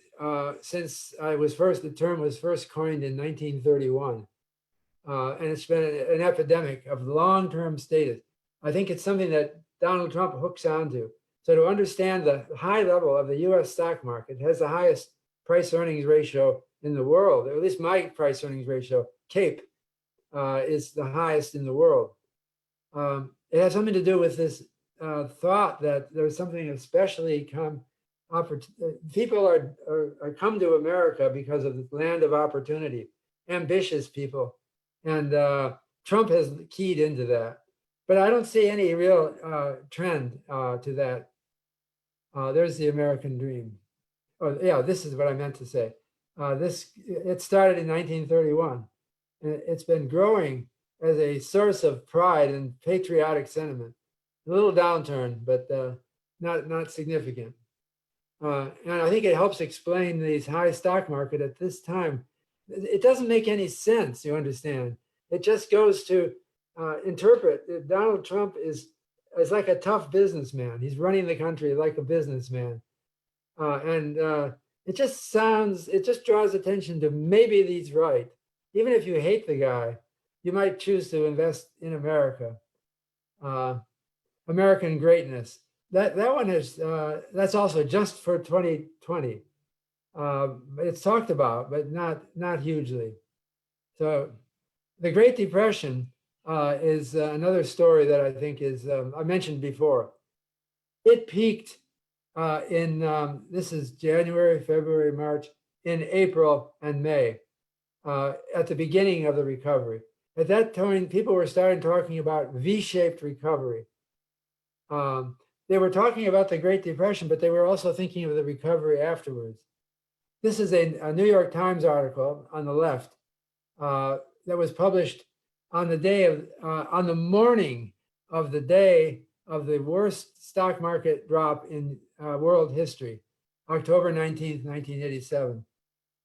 since the term was first coined in 1931. And it's been an epidemic of long-term status. I think it's something that Donald Trump hooks onto. So to understand the high level of the US stock market, it has the highest price earnings ratio in the world, or at least my price earnings ratio, CAPE, is the highest in the world. It has something to do with this thought that there's something especially people are come to America because of the land of opportunity, ambitious people. And Trump has keyed into that. But I don't see any real trend to that. There's the American dream. Oh, yeah, this is what I meant to say. It started in 1931. And it's been growing as a source of pride and patriotic sentiment. A little downturn, but not significant. And I think it helps explain these high stock market at this time. It doesn't make any sense, you understand. It just goes to interpret that Donald Trump is like a tough businessman. He's running the country like a businessman. It just draws attention to maybe he's right. Even if you hate the guy, you might choose to invest in America. American greatness. That one is, that's also just for 2020. It's talked about, but not hugely. So the Great Depression is another story that I think is, I mentioned before. It peaked this is January, February, March, in April and May, at the beginning of the recovery. At that time, people were starting talking about V-shaped recovery. They were talking about the Great Depression, but they were also thinking of the recovery afterwards. This is a New York Times article on the left that was published on the morning of the day of the worst stock market drop in world history, October 19th, 1987.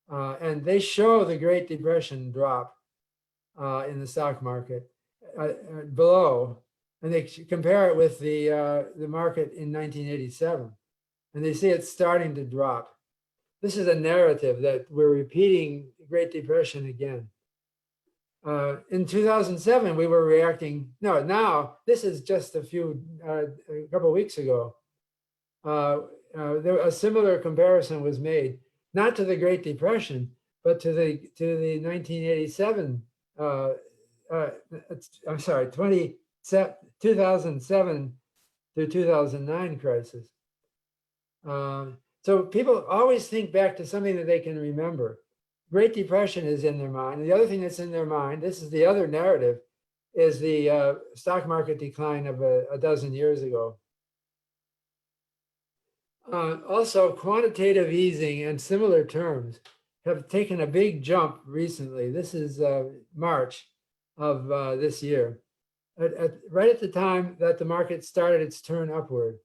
And they show the Great Depression drop in the stock market below, and they compare it with the market in 1987, and they see it's starting to drop. This is a narrative that we're repeating the Great Depression again. In 2007, we were reacting. No, now this is just a couple of weeks ago. A similar comparison was made, not to the Great Depression, but to the 1987. I'm sorry, 2007 to 2009 crisis. So people always think back to something that they can remember. Great Depression is in their mind. And the other thing that's in their mind, this is the other narrative, is the stock market decline of a dozen years ago. Also, quantitative easing and similar terms have taken a big jump recently. This is March of this year, right at the time that the market started its turn upward.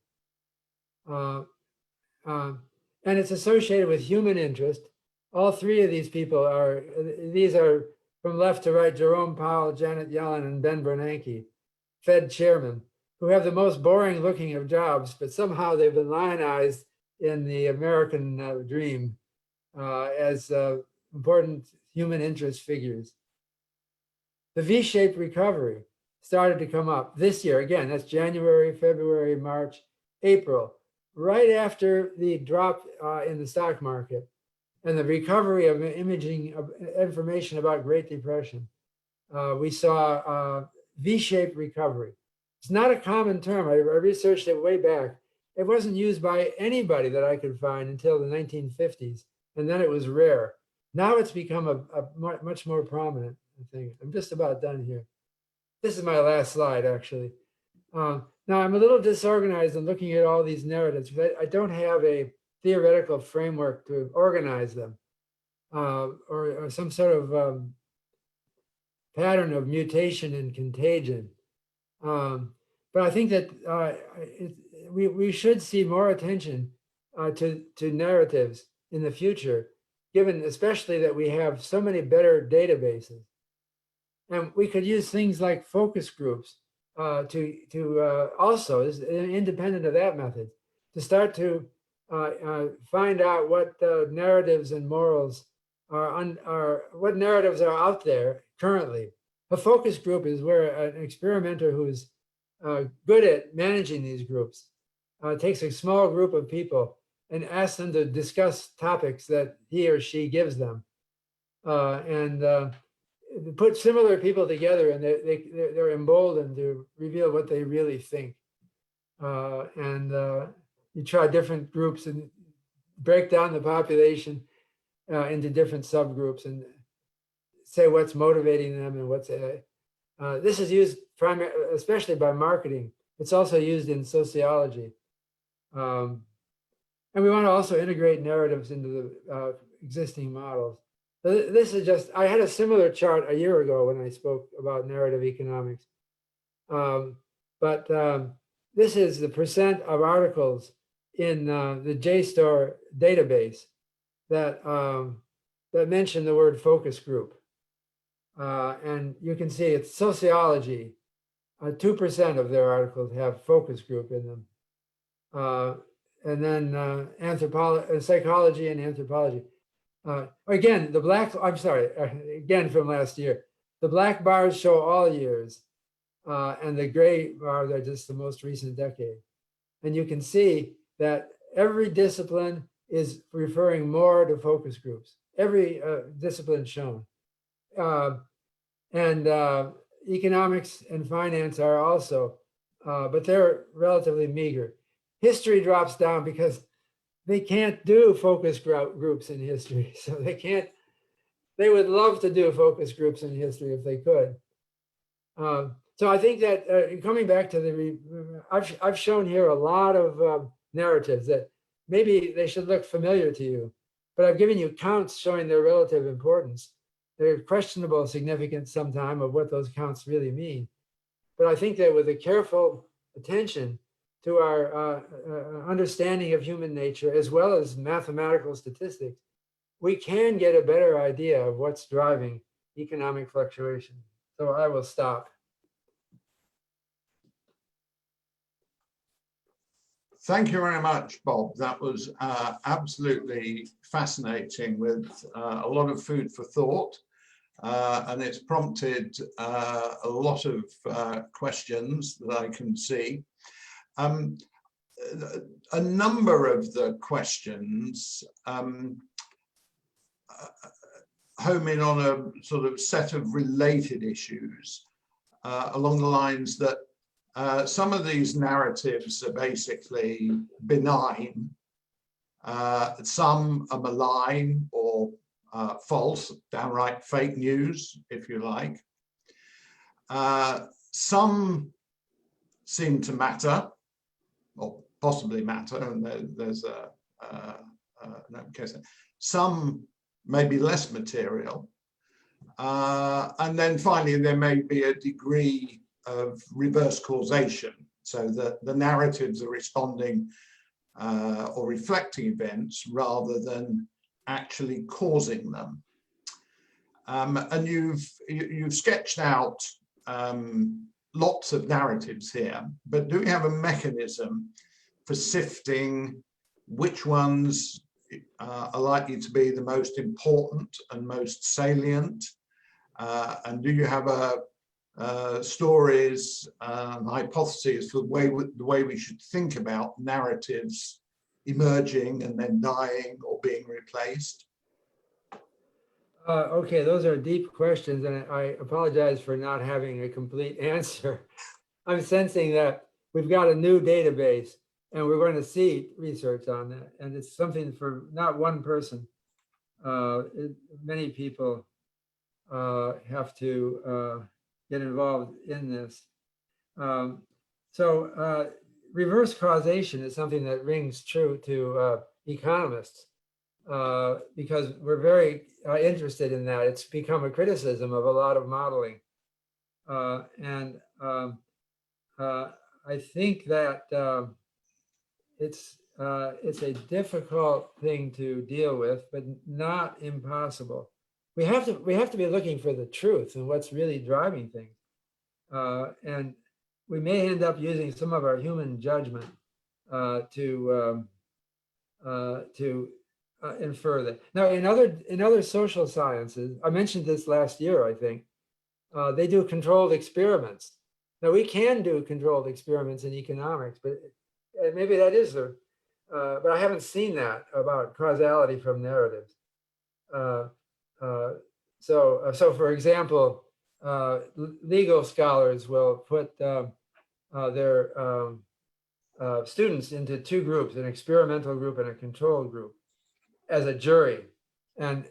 And it's associated with human interest. All three of these people these are from left to right: Jerome Powell, Janet Yellen, and Ben Bernanke, Fed chairman, who have the most boring looking of jobs, but somehow they've been lionized in the American dream as important human interest figures. The V-shaped recovery started to come up this year. Again, that's January, February, March, April, right after the drop in the stock market and the recovery of imaging of information about Great Depression. We saw V-shaped recovery. It's not a common term. I researched it way back. It wasn't used by anybody that I could find until the 1950s, and then it was rare. Now it's become a much more prominent thing. I'm just about done here. This is my last slide, actually. Now, I'm a little disorganized in looking at all these narratives. I don't have a theoretical framework to organize them or some sort of pattern of mutation and contagion. But I think that we should see more attention to narratives in the future, given especially that we have so many better databases. And we could use things like focus groups to also, independent of that method, to start to find out what narratives and morals what narratives are out there currently. A focus group is where an experimenter who is good at managing these groups takes a small group of people and asks them to discuss topics that he or she gives them, and put similar people together, and they're emboldened to reveal what they really think. And you try different groups and break down the population into different subgroups and say what's motivating them and what's. This is used primarily, especially by marketing. It's also used in sociology. And we want to also integrate narratives into the existing models. This is just, I had a similar chart a year ago when I spoke about narrative economics. But this is the percent of articles in the JSTOR database that, that mention the word focus group. And you can see it's sociology. 2% of their articles have focus group in them. And then psychology and anthropology. Again, again from last year, the black bars show all years, and the gray bars are just the most recent decade. And you can see that every discipline is referring more to focus groups, every discipline shown. And economics and finance are also, but they're relatively meager. History drops down because they can't do focus groups in history. So they would love to do focus groups in history if they could. So I think that coming back to I've shown here a lot of narratives that maybe they should look familiar to you, but I've given you counts showing their relative importance. They're questionable significance sometime of what those counts really mean. But I think that with a careful attention to our understanding of human nature, as well as mathematical statistics, we can get a better idea of what's driving economic fluctuation. So I will stop.
Thank you very much, Bob. That was absolutely fascinating, with a lot of food for thought. And it's prompted a lot of questions that I can see. A number of the questions home in on a sort of set of related issues along the lines that some of these narratives are basically benign, some are malign or false, downright fake news, if you like. Some seem to matter, or possibly matter, and there's no case. Some may be less material. And then finally, there may be a degree of reverse causation, so that the narratives are responding or reflecting events rather than actually causing them. And you've sketched out lots of narratives here, but do we have a mechanism for sifting which ones are likely to be the most important and most salient? And do you have stories and hypotheses for the way we should think about narratives emerging and then dying or being replaced?
Okay, those are deep questions, and I apologize for not having a complete answer. I'm sensing that we've got a new database, and we're going to see research on that, and it's something for not one person. Many people have to get involved in this. So reverse causation is something that rings true to economists because we're very interested in that. It's become a criticism of a lot of modeling. And I think that it's a difficult thing to deal with, but not impossible. We have to be looking for the truth and what's really driving things. And we may end up using some of our human judgment to infer that. Now, in other social sciences, I mentioned this last year, I think, they do controlled experiments. Now, we can do controlled experiments in economics, but maybe that is but I haven't seen that about causality from narratives. So for example, legal scholars will put their students into two groups, an experimental group and a control group, as a jury, and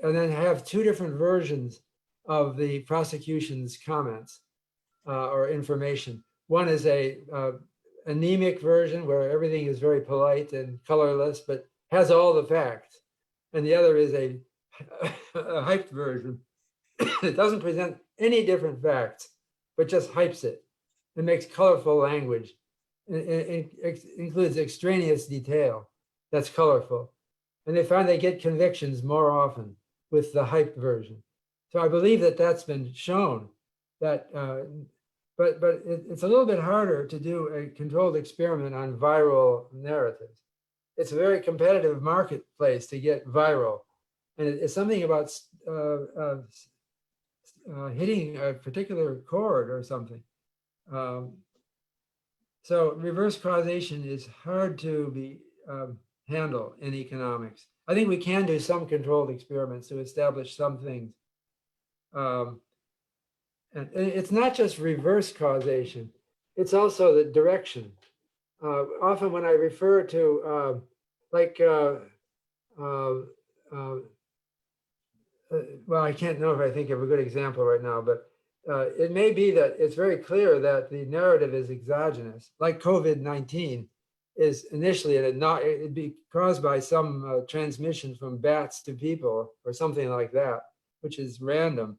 then have two different versions of the prosecution's comments or information. One is a anemic version where everything is very polite and colorless, but has all the facts. And the other is a hyped version. It doesn't present any different facts, but just hypes it. It makes colorful language. It includes extraneous detail that's colorful. And they find they get convictions more often with the hyped version. So I believe that that's been shown that, but it's a little bit harder to do a controlled experiment on viral narratives. It's a very competitive marketplace to get viral. And it's something about hitting a particular chord or something. So reverse causation is hard to be handle in economics. I think we can do some controlled experiments to establish some things. And it's not just reverse causation, it's also the direction. Often when I refer to well, I can't know if I think of a good example right now, but it may be that it's very clear that the narrative is exogenous, like COVID-19 is initially, it'd be caused by some transmission from bats to people or something like that, which is random.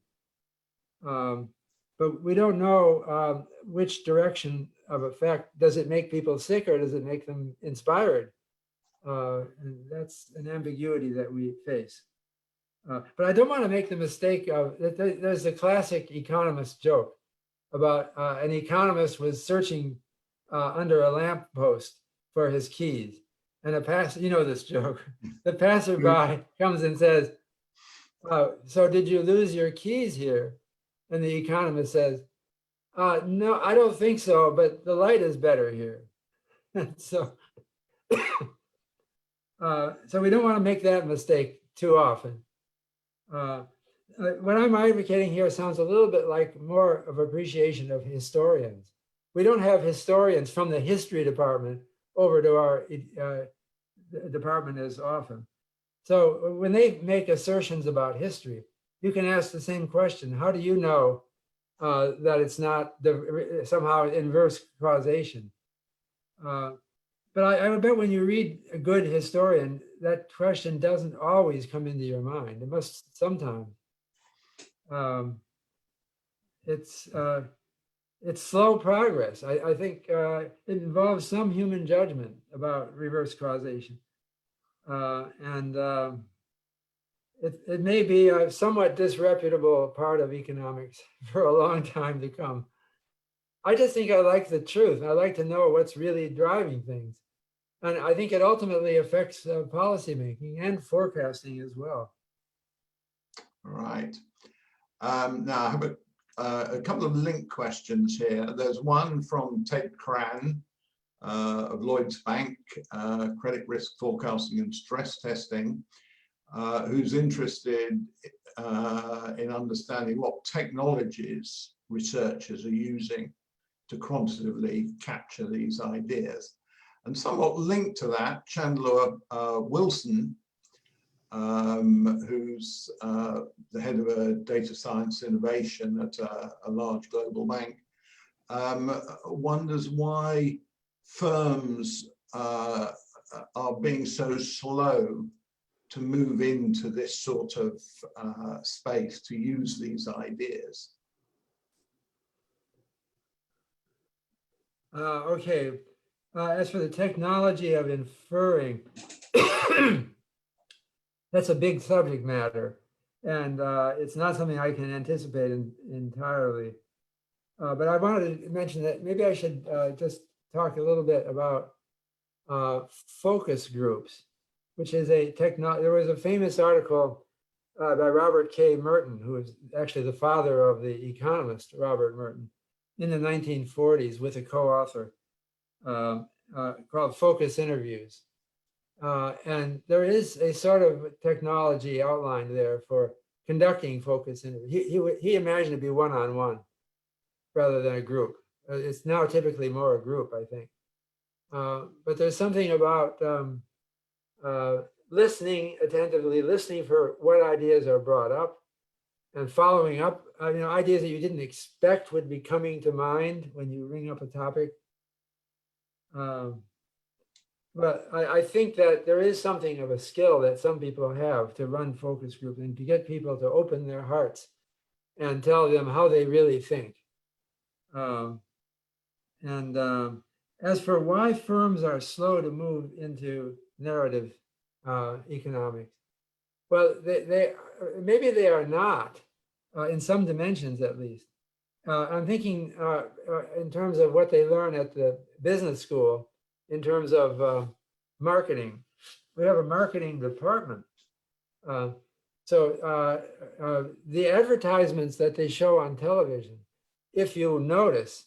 But we don't know which direction of effect. Does it make people sick or does it make them inspired? And that's an ambiguity that we face. But I don't want to make the mistake of, there's a classic economist joke about an economist was searching under a lamppost for his keys. And you know this joke. The passerby comes and says, so did you lose your keys here? And the economist says, no, I don't think so, but the light is better here. So, so we don't want to make that mistake too often. What I'm advocating here sounds a little bit like more of appreciation of historians. We don't have historians from the history department over to our department as often. So when they make assertions about history, you can ask the same question. How do you know that it's not somehow inverse causation? But I would bet when you read a good historian, that question doesn't always come into your mind. It must sometimes. It's slow progress. I think it involves some human judgment about reverse causation. It may be a somewhat disreputable part of economics for a long time to come. I just think I like the truth. I like to know what's really driving things. And I think it ultimately affects policymaking and forecasting as well.
All right. Now I have a couple of link questions here. There's one from Ted Cran of Lloyds Bank, credit risk forecasting and stress testing, who's interested in understanding what technologies researchers are using to quantitatively capture these ideas. And somewhat linked to that, Chandler Wilson, who's the head of a data science innovation at a large global bank, wonders why firms are being so slow to move into this sort of space to use these ideas.
Okay. As for the technology of inferring, that's a big subject matter, and it's not something I can anticipate entirely. But I wanted to mention that maybe I should just talk a little bit about focus groups, which is there was a famous article by Robert K. Merton, who is actually the father of the economist Robert Merton, in the 1940s with a co-author. Called Focus Interviews. And there is a sort of technology outlined there for conducting focus interviews. He imagined it to be one-on-one rather than a group. It's now typically more a group, I think. But there's something about listening attentively, listening for what ideas are brought up and following up, ideas that you didn't expect would be coming to mind when you bring up a topic. But I think that there is something of a skill that some people have to run focus groups and to get people to open their hearts and tell them how they really think. As for why firms are slow to move into narrative economics, well, maybe they are not, in some dimensions at least. I'm thinking in terms of what they learn at the business school, in terms of marketing. We have a marketing department. So the advertisements that they show on television, if you notice,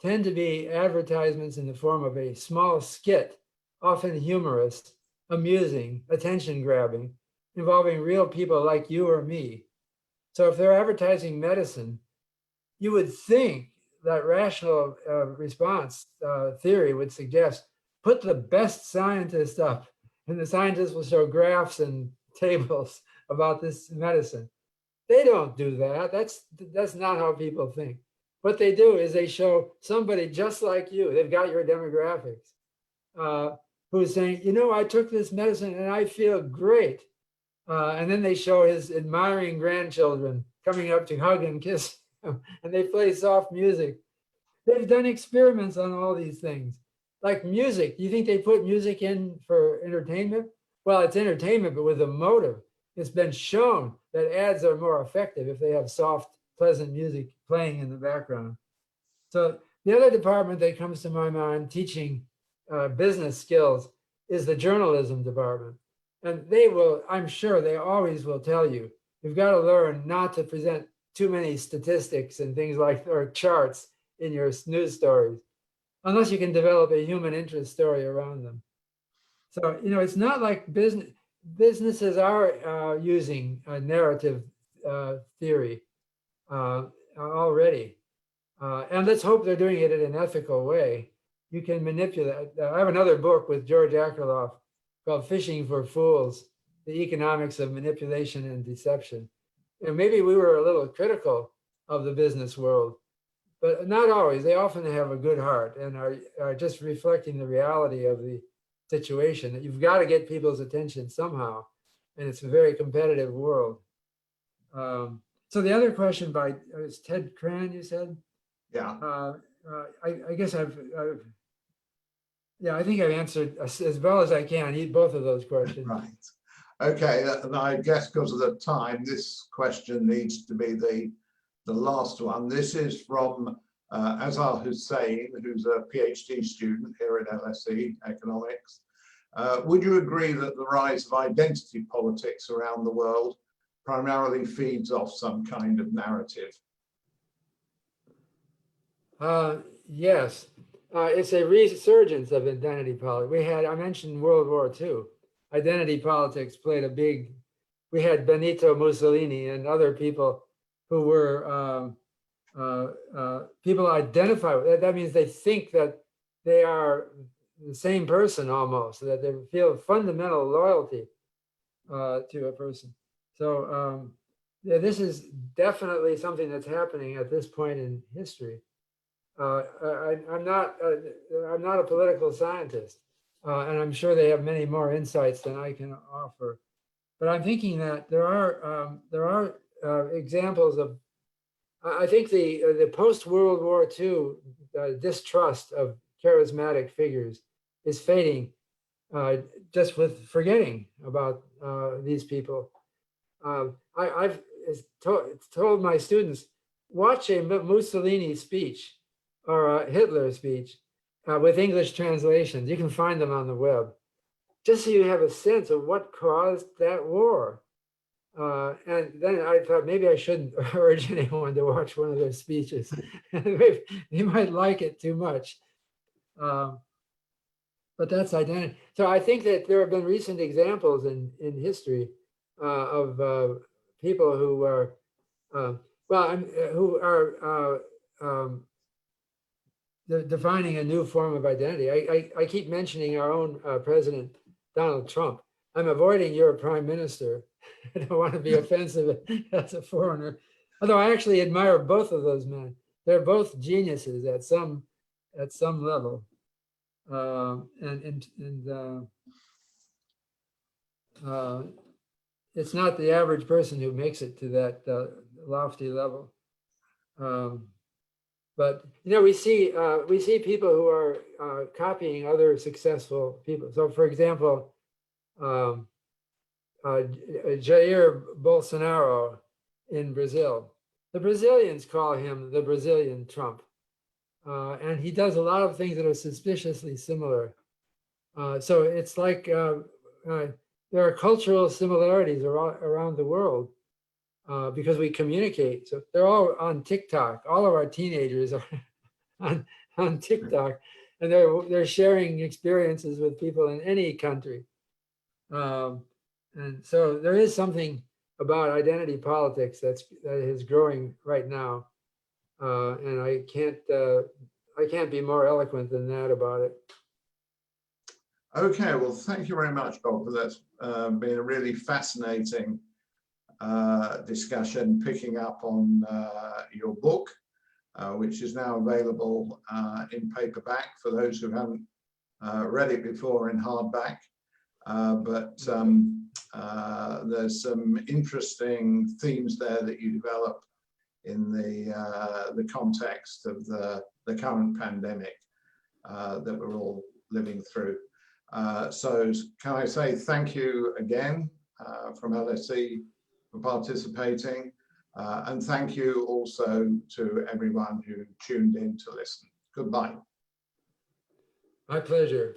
tend to be advertisements in the form of a small skit, often humorous, amusing, attention-grabbing, involving real people like you or me. So if they're advertising medicine, you would think that rational response theory would suggest put the best scientist up, and the scientists will show graphs and tables about this medicine. They don't do that. That's not how people think. What they do is they show somebody just like you. They've got your demographics, who's saying, you know, I took this medicine and I feel great. And then they show his admiring grandchildren coming up to hug and kiss him, and they play soft music. They've done experiments on all these things, like music. Do you think they put music in for entertainment? Well, it's entertainment, but with a motive. It's been shown that ads are more effective if they have soft, pleasant music playing in the background. So the other department that comes to my mind teaching business skills is the journalism department. And they will, I'm sure they always will tell you, you've got to learn not to present too many statistics and things like, or charts in your news stories, unless you can develop a human interest story around them. So, you know, it's not like businesses are using narrative theory already. And let's hope they're doing it in an ethical way. You can manipulate. I have another book with George Akerlof called Fishing for Fools, the Economics of Manipulation and Deception. And maybe we were a little critical of the business world, but not always. They often have a good heart and are just reflecting the reality of the situation, that you've got to get people's attention somehow. And it's a very competitive world. So the other question by was Ted Cran, you said?
Yeah.
I guess I think I've answered as well as I can both of those questions.
Right. Okay, and I guess because of the time, this question needs to be the last one. This is from Azhar Hussain, who's a PhD student here at LSE Economics. Would you agree that the rise of identity politics around the world primarily feeds off some kind of narrative?
Yes. It's a resurgence of identity politics. I mentioned World War II. Identity politics played a big, we had Benito Mussolini and other people who were, people identify with, that means they think that they are the same person almost, that they feel fundamental loyalty to a person. So yeah, this is definitely something that's happening at this point in history. I'm not a political scientist, and I'm sure they have many more insights than I can offer. But I'm thinking that there are examples of. I think the post-World War II distrust of charismatic figures is fading, just with forgetting about these people. I've told my students, watch a Mussolini speech or a Hitler speech with English translations. You can find them on the web, just so you have a sense of what caused that war. And then I thought maybe I shouldn't urge anyone to watch one of their speeches. You might like it too much. But that's identity. So I think that there have been recent examples in history of people who are, who are defining a new form of identity. I keep mentioning our own president, Donald Trump. I'm avoiding your prime minister. I don't want to be offensive as a foreigner, although I actually admire both of those men. They're both geniuses at some level, it's not the average person who makes it to that lofty level. But you know, we see people who are copying other successful people. So, for example, Jair Bolsonaro in Brazil. The Brazilians call him the Brazilian Trump. And he does a lot of things that are suspiciously similar. So it's like there are cultural similarities around the world because we communicate. So they're all on TikTok. All of our teenagers are on TikTok, and they're sharing experiences with people in any country. And so there is something about identity politics that is growing right now, and I can't be more eloquent than that about it.
Okay, well, thank you very much, Bob, for that's been a really fascinating discussion, picking up on your book, which is now available in paperback for those who haven't read it before in hardback. But there's some interesting themes there that you develop in the context of the current pandemic that we're all living through. So can I say thank you again from LSE for participating, and thank you also to everyone who tuned in to listen. Goodbye.
My pleasure.